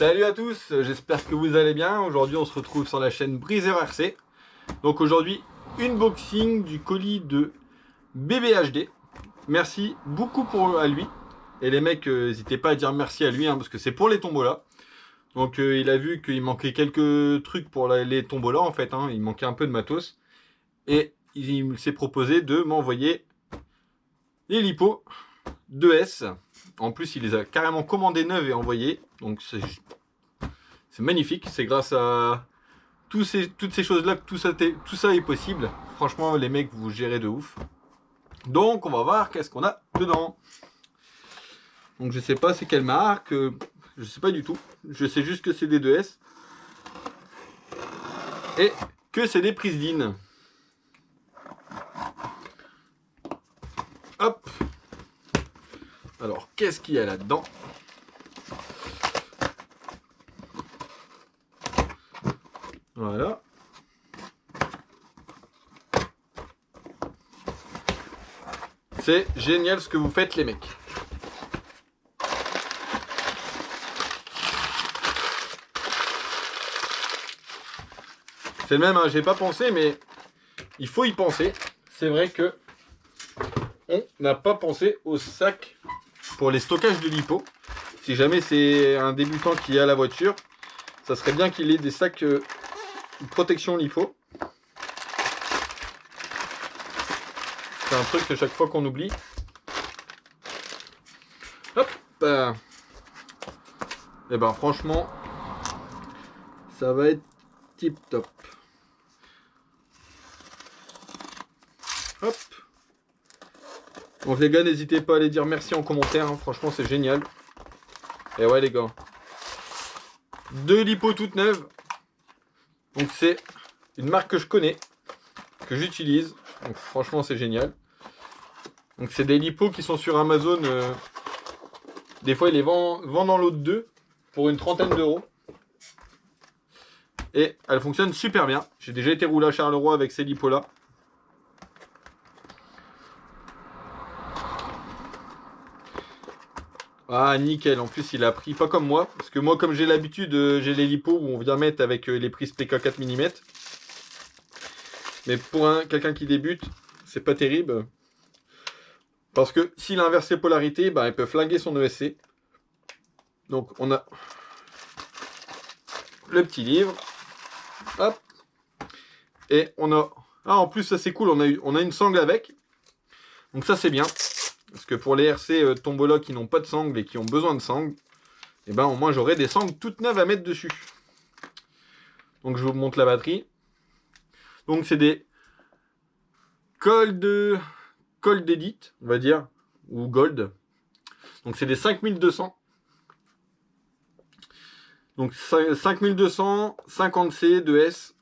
Salut à tous, j'espère que vous allez bien. Aujourd'hui on se retrouve sur la chaîne Briseur RC. Donc aujourd'hui, unboxing du colis de BBHD. Merci beaucoup à lui. Et les mecs, n'hésitez pas à dire merci à lui, parce que c'est pour les tombolas. Donc il a vu qu'il manquait quelques trucs pour les tombolas en fait, il manquait un peu de matos. Et il s'est proposé de m'envoyer les lipos 2S. En plus il les a carrément commandés neufs et envoyés. Donc c'est magnifique, c'est grâce à toutes ces choses-là que tout ça est possible. Franchement, les mecs, vous gérez de ouf. Donc, on va voir qu'est-ce qu'on a dedans. Donc, je sais pas c'est quelle marque, je sais pas du tout. Je sais juste que c'est des 2S. Et que c'est des prises DIN. Hop. Alors, qu'est-ce qu'il y a là-dedans ? Voilà. C'est génial ce que vous faites les mecs. C'est le même, j'ai pas pensé, mais il faut y penser. C'est vrai que on n'a pas pensé au sac pour les stockages de lipo. Si jamais c'est un débutant qui a la voiture, ça serait bien qu'il ait des sacs protection lipo. C'est un truc que chaque fois qu'on oublie. Hop. Et ben franchement, ça va être tip top. Hop. Donc les gars, n'hésitez pas à aller dire merci en commentaire. Franchement, c'est génial. Et ouais les gars. 2 lipos toutes neuves. Donc c'est une marque que je connais, que j'utilise. Donc franchement c'est génial. Donc c'est des lipos qui sont sur Amazon. Des fois ils les vendent en lot de 2 pour une trentaine d'euros. Et elles fonctionnent super bien. J'ai déjà été roulé à Charleroi avec ces lipos là. Ah nickel, en plus il a pris pas comme moi. Parce que moi comme j'ai l'habitude, j'ai les lipos où on vient mettre avec les prises PK 4 mm. Mais pour quelqu'un qui débute, c'est pas terrible. Parce que s'il inverse les polarités, il peut flinguer son ESC. Donc on a le petit livre. Hop. Et on a... Ah en plus ça c'est cool, on a une sangle avec. Donc ça c'est bien. Parce que pour les RC tombola qui n'ont pas de sangle et qui ont besoin de sangle, et au moins j'aurai des sangles toutes neuves à mettre dessus. Donc je vous montre la batterie. Donc c'est des cols d'Edit, on va dire, ou Gold. Donc c'est des 5200. Donc 5200, 50C, 2S.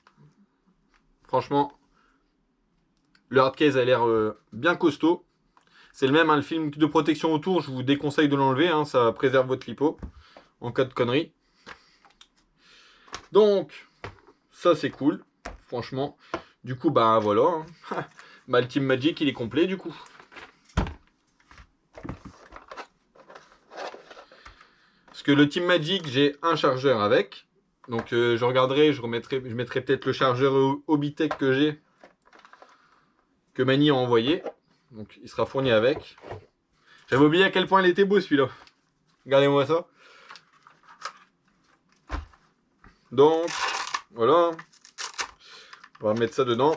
Franchement, le hardcase a l'air bien costaud. C'est le même, le film de protection autour, je vous déconseille de l'enlever, ça préserve votre lipo en cas de connerie. Donc, ça c'est cool, franchement. Du coup, voilà. Le Team Magic, il est complet du coup. Parce que le Team Magic, j'ai un chargeur avec. Donc je regarderai, je mettrai peut-être le chargeur Obitech que j'ai. Que Mani a envoyé. Donc il sera fourni avec. J'avais oublié à quel point il était beau celui-là. Regardez-moi ça. Donc, voilà. On va mettre ça dedans.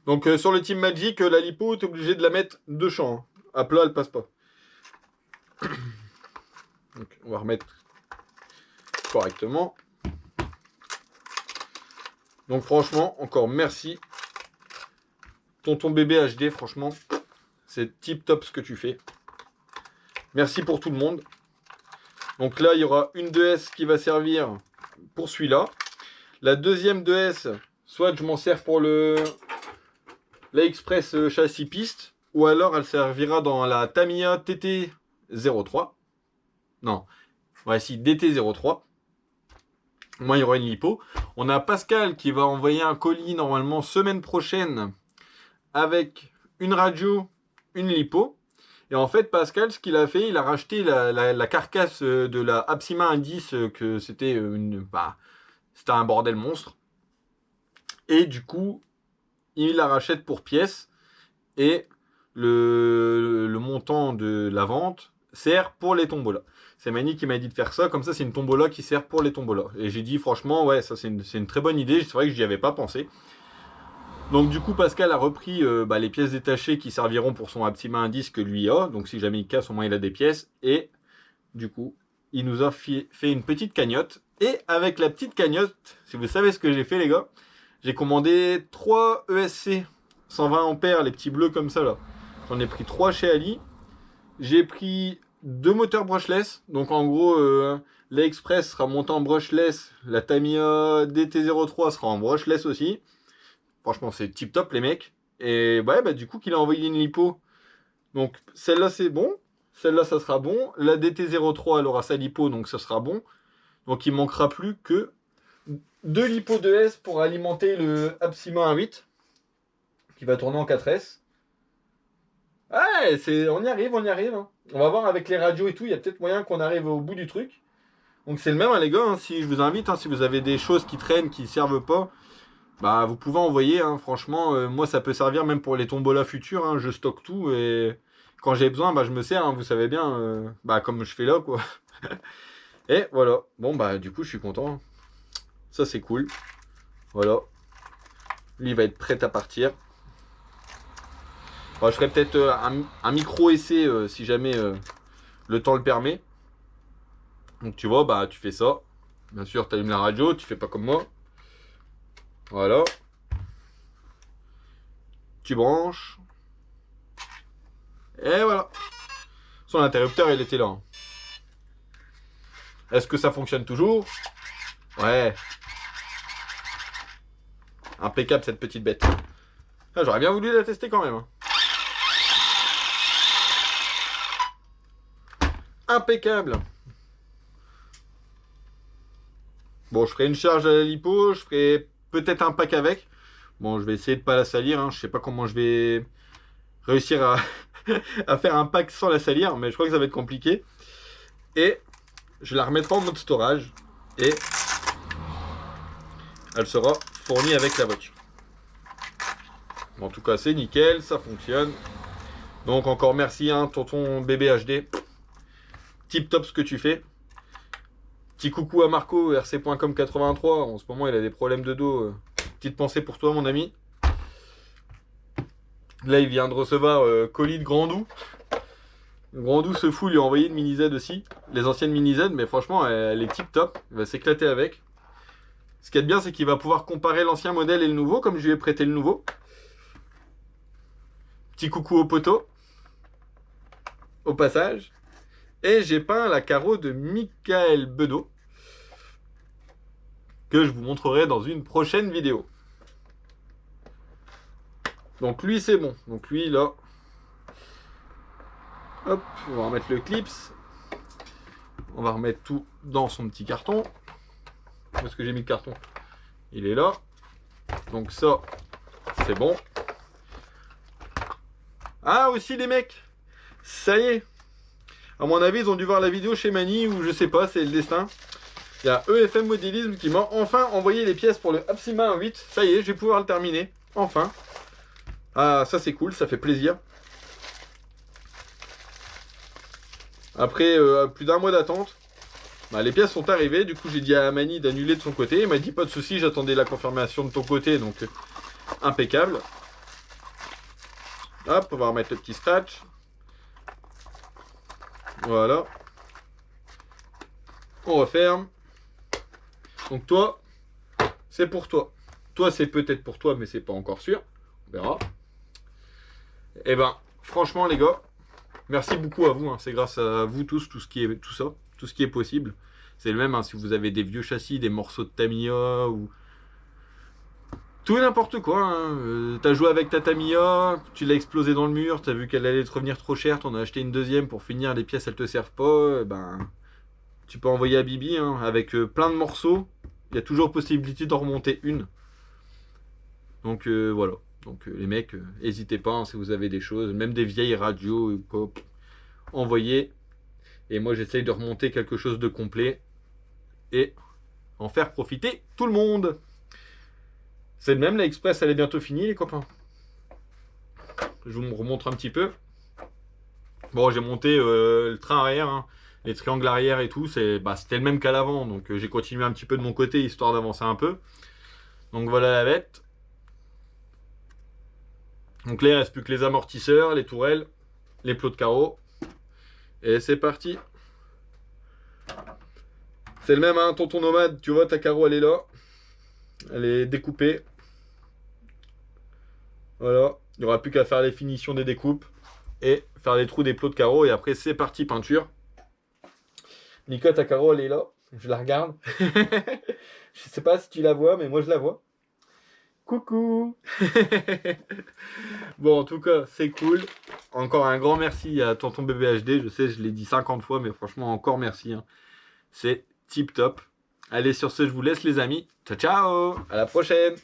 Donc sur le Team Magic, la lipo, tu es obligé de la mettre de champ. À plat, elle passe pas. Donc on va remettre correctement. Donc franchement, encore merci. Tonton bébé HD, franchement, c'est tip top ce que tu fais. Merci pour tout le monde. Donc là, il y aura une 2S qui va servir pour celui-là. La deuxième 2S, soit je m'en sers pour la Express châssis piste, ou alors elle servira dans la Tamiya TT03. Non, ouais, si, DT03. Moi, il y aura une lipo. On a Pascal qui va envoyer un colis normalement semaine prochaine avec une radio, une lipo. Et Et en fait, Pascal, ce qu'il a fait, il a racheté la carcasse de la Apsima Indice, que c'était c'était un bordel monstre. Et du coup, il la rachète pour pièces. Et le montant de la vente sert pour les tombolas. C'est Mani qui m'a dit de faire ça. Comme ça, c'est une tombola qui sert pour les tombolas. Et j'ai dit, franchement, ouais, ça c'est une très bonne idée. C'est vrai que j'y avais pas pensé. Donc du coup, Pascal a repris les pièces détachées qui serviront pour son Apsima Indice que lui a. Donc si jamais il casse, au moins il a des pièces. Et du coup, il nous a fait une petite cagnotte. Et avec la petite cagnotte, si vous savez ce que j'ai fait les gars, j'ai commandé 3 ESC 120 ampères, les petits bleus comme ça là. J'en ai pris 3 chez Ali. J'ai pris 2 moteurs brushless. Donc en gros, l'Express sera monté en brushless. La Tamiya DT03 sera en brushless aussi. Franchement, c'est tip top les mecs. Et ouais, bah du coup, qu'il a envoyé une lipo. Donc celle-là, c'est bon. Celle-là, ça sera bon. La DT03, elle aura sa lipo, donc ça sera bon. Donc il manquera plus que 2 lipos de S pour alimenter le Apsima 1.8 qui va tourner en 4S. Ouais, on y arrive, on y arrive. Hein. On va voir avec les radios et tout, il y a peut-être moyen qu'on arrive au bout du truc. Donc c'est le même, hein, les gars, hein, si je vous invite, hein, si vous avez des choses qui traînent, qui ne servent pas, bah vous pouvez envoyer, hein, franchement, moi ça peut servir même pour les tombolas futurs, hein, je stocke tout et quand j'ai besoin, bah je me sers, hein, vous savez bien, comme je fais là, quoi. Et voilà, bon bah du coup je suis content. Ça c'est cool. Voilà. Lui il va être prêt à partir. Bon, je ferai peut-être un micro-essai si jamais le temps le permet. Donc tu vois, bah tu fais ça. Bien sûr, tu allumes la radio, tu fais pas comme moi. Voilà. Tu branches. Et voilà. Son interrupteur, il était là. Hein. Est-ce que ça fonctionne toujours? Ouais. Impeccable cette petite bête. Ah, j'aurais bien voulu la tester quand même. Hein. Impeccable. Bon, je ferai une charge à la lipo, je ferai peut-être un pack avec. Bon, je vais essayer de pas la salir. Hein. Je sais pas comment je vais réussir à, à faire un pack sans la salir, mais je crois que ça va être compliqué. Et je la remettrai en mode storage et elle sera fournie avec la voiture. En tout cas, c'est nickel, ça fonctionne. Donc encore merci, hein, tonton bébé HD. Tip top ce que tu fais. Petit coucou à Marco, rc.com 83. En ce moment, il a des problèmes de dos. Petite pensée pour toi, mon ami. Là, il vient de recevoir colis de Grandou. Grandou se fout, lui a envoyé une mini Z aussi. Les anciennes mini Z, mais franchement, elle est tip top. Il va s'éclater avec. Ce qui est bien, c'est qu'il va pouvoir comparer l'ancien modèle et le nouveau, comme je lui ai prêté le nouveau. Petit coucou au poteau. Au passage. Et j'ai peint la carreau de Michael Bedeau. Que je vous montrerai dans une prochaine vidéo. Donc lui, c'est bon. Donc lui, là. Hop, on va remettre le clips. On va remettre tout dans son petit carton. Où est-ce que j'ai mis le carton? Il est là. Donc ça, c'est bon. Ah, aussi les mecs. Ça y est. À mon avis, ils ont dû voir la vidéo chez Mani ou je sais pas, c'est le destin. Il y a EFM Modélisme qui m'a enfin envoyé les pièces pour le Apsima 1.8. Ça y est, je vais pouvoir le terminer. Enfin. Ah, ça c'est cool, ça fait plaisir. Après plus d'1 mois d'attente, les pièces sont arrivées. Du coup, j'ai dit à Mani d'annuler de son côté. Il m'a dit pas de souci, j'attendais la confirmation de ton côté, donc impeccable. Hop, on va remettre le petit scratch. Voilà. On referme. Donc toi, c'est pour toi. Toi, c'est peut-être pour toi, mais c'est pas encore sûr. On verra. Et ben, franchement, les gars, merci beaucoup à vous. Hein. C'est grâce à vous tous, tout ce qui est possible. C'est le même, hein, si vous avez des vieux châssis, des morceaux de Tamiya ou tout et n'importe quoi. Hein. T'as joué avec ta Tamiya, tu l'as explosé dans le mur, t'as vu qu'elle allait te revenir trop cher, t'en as acheté une deuxième pour finir, les pièces elles te servent pas, ben tu peux envoyer à Bibi, hein, avec plein de morceaux, il y a toujours possibilité d'en remonter une. Donc voilà. Donc les mecs, n'hésitez pas, hein, si vous avez des choses, même des vieilles radios, envoyer. Et moi, j'essaye de remonter quelque chose de complet et en faire profiter tout le monde. C'est le même, la Express, elle est bientôt finie, les copains. Je vous remontre un petit peu. Bon, j'ai monté le train arrière, hein, les triangles arrière et tout. C'était le même qu'à l'avant, donc j'ai continué un petit peu de mon côté, histoire d'avancer un peu. Donc voilà la vette. Donc là, il ne reste plus que les amortisseurs, les tourelles, les plots de carreaux. Et c'est parti. C'est le même, hein, tonton nomade, tu vois, ta carreau, elle est là. Elle est découpée. Voilà, il n'y aura plus qu'à faire les finitions des découpes et faire les trous des plots de carreaux. Et après, c'est parti, peinture. Nico, ta carreau, elle est là. Je la regarde. Je sais pas si tu la vois, mais moi, je la vois. Coucou. Bon, en tout cas, c'est cool. Encore un grand merci à tonton bébé HD. Je sais, je l'ai dit 50 fois, mais franchement, encore merci, hein. C'est tip top. Allez, sur ce, je vous laisse, les amis. Ciao, ciao. À la prochaine.